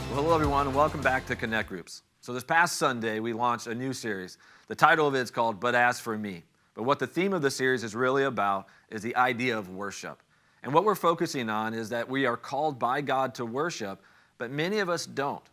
Well, hello, everyone, and welcome back to Connect Groups. So this past Sunday, we launched a new series. The title of it is called But As For Me. But what the theme of the series is really about is the idea of worship. And what we're focusing on is that we are called by God to worship, but many of us don't.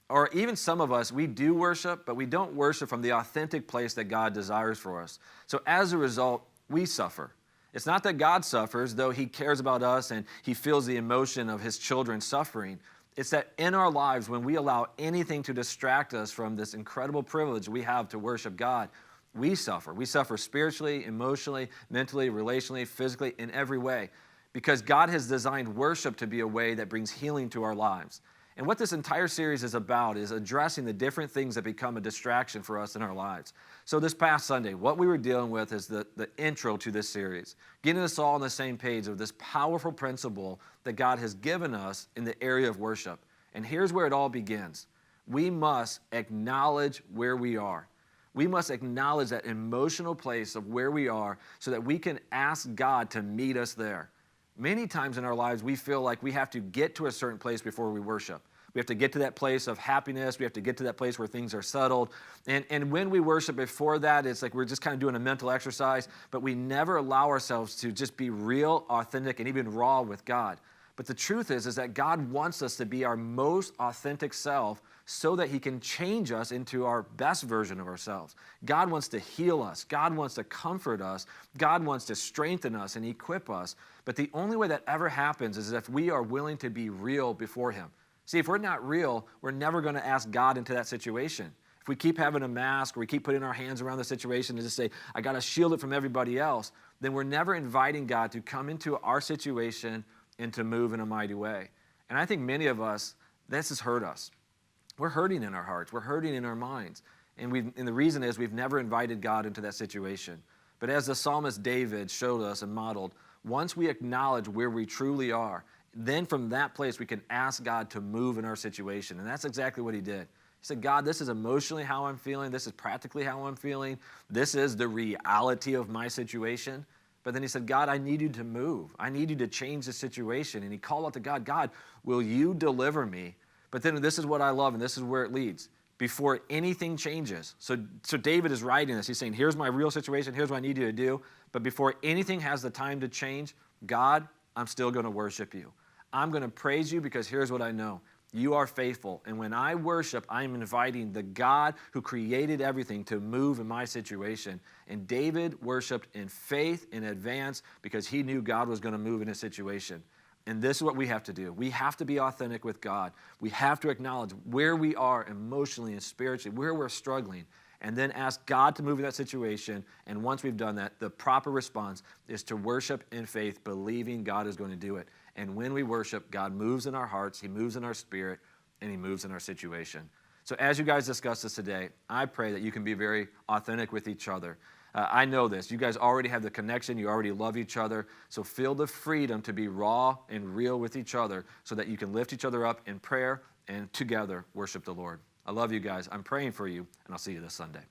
Or even some of us, we do worship, but we don't worship from the authentic place that God desires for us. So as a result, we suffer. It's not that God suffers, though He cares about us and He feels the emotion of His children suffering. It's that in our lives, when we allow anything to distract us from this incredible privilege we have to worship God, we suffer. We suffer spiritually, emotionally, mentally, relationally, physically, in every way, because God has designed worship to be a way that brings healing to our lives. And what this entire series is about is addressing the different things that become a distraction for us in our lives. So this past Sunday, what we were dealing with is the intro to this series, getting us all on the same page of this powerful principle that God has given us in the area of worship. And here's where it all begins. We must acknowledge where we are. We must acknowledge that emotional place of where we are so that we can ask God to meet us there. Many times in our lives, we feel like we have to get to a certain place before we worship. We have to get to that place of happiness. We have to get to that place where things are settled. And when we worship before that, it's like we're just kind of doing a mental exercise, but we never allow ourselves to just be real, authentic, and even raw with God. But the truth is that God wants us to be our most authentic self so that He can change us into our best version of ourselves. God wants to heal us. God wants to comfort us. God wants to strengthen us and equip us. But the only way that ever happens is if we are willing to be real before Him. See, if we're not real, we're never going to ask God into that situation. If we keep having a mask or we keep putting our hands around the situation and just say, I got to shield it from everybody else, then we're never inviting God to come into our situation and to move in a mighty way. And I think many of us, this has hurt us. We're hurting in our hearts. We're hurting in our minds. And the reason is we've never invited God into that situation. But as the psalmist David showed us and modeled, once we acknowledge where we truly are, then from that place we can ask God to move in our situation. And that's exactly what He did. He said, God, this is emotionally how I'm feeling. This is practically how I'm feeling. This is the reality of my situation. But then He said, God, I need you to move. I need you to change the situation. And he called out to God, God, will you deliver me? But then this is what I love, and this is where it leads. Before anything changes. So David is writing this. He's saying, here's my real situation. Here's what I need you to do. But before anything has the time to change, God, I'm still going to worship you. I'm going to praise you because here's what I know. You are faithful. And when I worship, I'm inviting the God who created everything to move in my situation. And David worshiped in faith in advance because he knew God was going to move in his situation. And this is what we have to do. We have to be authentic with God. We have to acknowledge where we are emotionally and spiritually, where we're struggling, and then ask God to move in that situation. And once we've done that, the proper response is to worship in faith, believing God is going to do it. And when we worship, God moves in our hearts, He moves in our spirit, and He moves in our situation. So as you guys discuss this today, I pray that you can be very authentic with each other. I know this. You guys already have the connection. You already love each other. So feel the freedom to be raw and real with each other so that you can lift each other up in prayer and together worship the Lord. I love you guys. I'm praying for you, and I'll see you this Sunday.